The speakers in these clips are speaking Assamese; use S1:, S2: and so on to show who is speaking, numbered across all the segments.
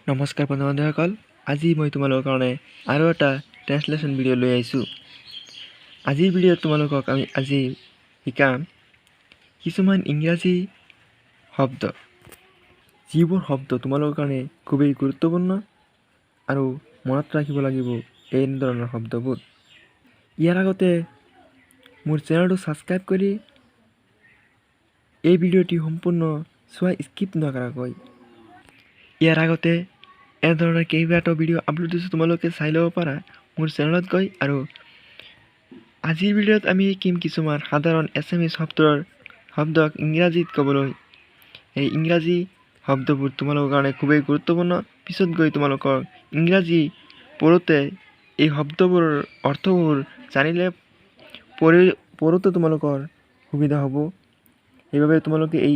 S1: নমস্কাৰ বন্ধু-বান্ধৱীসকল, আজি মই তোমালোকৰ কাৰণে আৰু এটা ট্ৰেন্সলেশ্যন ভিডিঅ' লৈ আহিছোঁ। আজিৰ ভিডিঅ'ত তোমালোকক আমি আজি শিকাম কিছুমান ইংৰাজী শব্দ, যিবোৰ শব্দ তোমালোকৰ কাৰণে খুবেই গুৰুত্বপূৰ্ণ আৰু মনত ৰাখিব লাগিব এই ধৰণৰ শব্দবোৰ। ইয়াৰ আগতে মোৰ চেনেলটো ছাবস্ক্ৰাইব কৰি এই ভিডিঅ'টি সম্পূৰ্ণ চোৱা, স্কিপ নকৰাকৈ। ইয়াৰ আগতে এনেধৰণৰ কেইবাটাও ভিডিঅ' আপলোড দিছোঁ, তোমালোকে চাই ল'ব পাৰা মোৰ চেনেলত গৈ। আৰু আজিৰ ভিডিঅ'ত আমি শিকিম কিছুমান সাধাৰণ এছামিজ শব্দক ইংৰাজীত ক'বলৈ। এই ইংৰাজী শব্দবোৰ তোমালোকৰ কাৰণে খুবেই গুৰুত্বপূৰ্ণ। পিছত গৈ তোমালোকৰ ইংৰাজী পঢ়োঁতে এই শব্দবোৰৰ অৰ্থবোৰ জানিলে পঢ়োঁতে তোমালোকৰ সুবিধা হ'ব। সেইবাবে তোমালোকে এই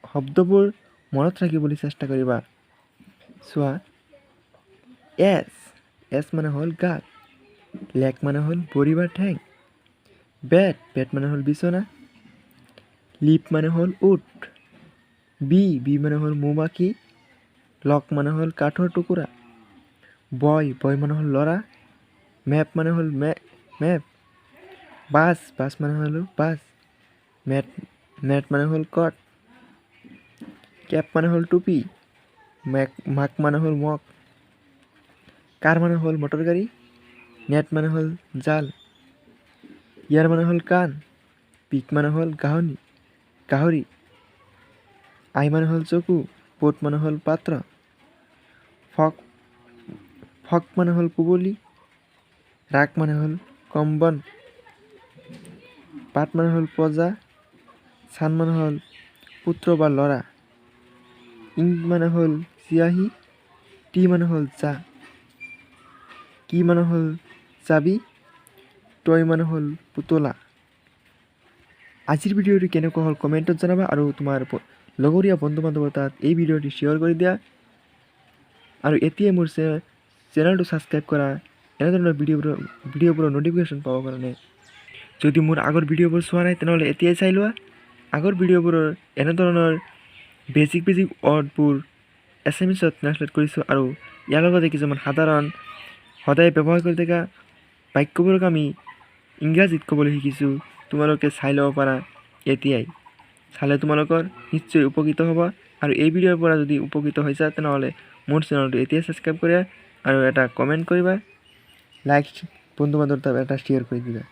S1: শব্দবোৰ মনত ৰাখিবলৈ চেষ্টা কৰিবা। চোৱা, এছ মানে হ'ল গাত, লেগ মানে হ'ল ভৰি বা ঠেং, বেট মানে হ'ল বিচনা, লিপ মানে হ'ল উঠ, বি মানে হ'ল মৌ-মাখি, লক মানে হ'ল কাঠৰ টুকুৰা, বয় মানে হ'ল ল'ৰা, মেপ মানে হ'ল মেপ, বাছ মানে হ'ল বাছ, মেট মানে হ'ল কট, কেপ মানে হ'ল টুপি, মাক মানে হ'ল মগ, কাৰ মানে হ'ল মটৰ গাড়ী, নেট মানে হ'ল জাল, ইয়াৰ মানে হ'ল কাণ, পিক মানে হ'ল গাহৰি, আই মানে হ'ল চকু, পোট মানে হ'ল পাত্ৰ, ফক মানে হ'ল কুবলি, ৰাগ মানে হ'ল কম্বন, পাত মানে হ'ল প্ৰজা, চান মানে হ'ল পুত্ৰ বা ল'ৰা, ইংক মানে হ'ল চিয়াহী, টি মানে হ'ল চাহ, কি মানে হ'ল চাবি, টয় মানে হ'ল পুতলা। আজিৰ ভিডিঅ'টো কেনেকুৱা হ'ল কমেণ্টত জনাবা আৰু তোমাৰ লগৰীয়া বন্ধু-বান্ধৱৰ তাত এই ভিডিঅ'টি শ্বেয়াৰ কৰি দিয়া। আৰু এতিয়াই মোৰ চেনেলটো ছাবস্ক্ৰাইব কৰা এনেধৰণৰ ভিডিঅ'বোৰৰ ন'টিফিকেশ্যন পাবৰ কাৰণে। যদি মোৰ আগৰ ভিডিঅ'বোৰ চোৱা নাই তেনেহ'লে এতিয়াই চাই লোৱা। আগৰ ভিডিঅ'বোৰৰ এনেধৰণৰ বেছিক ৱৰ্ডবোৰ এছামিছত ট্ৰান্সলেট কৰিছোঁ আৰু ইয়াৰ লগতে কিছুমান সাধাৰণ সদায় ব্যৱহাৰ কৰি থকা বাক্যবোৰক আমি ইংৰাজীত ক'বলৈ শিকিছোঁ। তোমালোকে চাই ল'ব পাৰা এতিয়াই। চালে তোমালোকৰ নিশ্চয় উপকৃত হ'ব। আৰু এই ভিডিঅ'ৰ পৰা যদি উপকৃত হৈছা তেনেহ'লে মোৰ চেনেলটো এতিয়াই ছাবস্ক্ৰাইব কৰা আৰু এটা কমেণ্ট কৰিবা, লাইক বন্ধু-বান্ধৱৰ এটা শ্বেয়াৰ কৰি দিবা।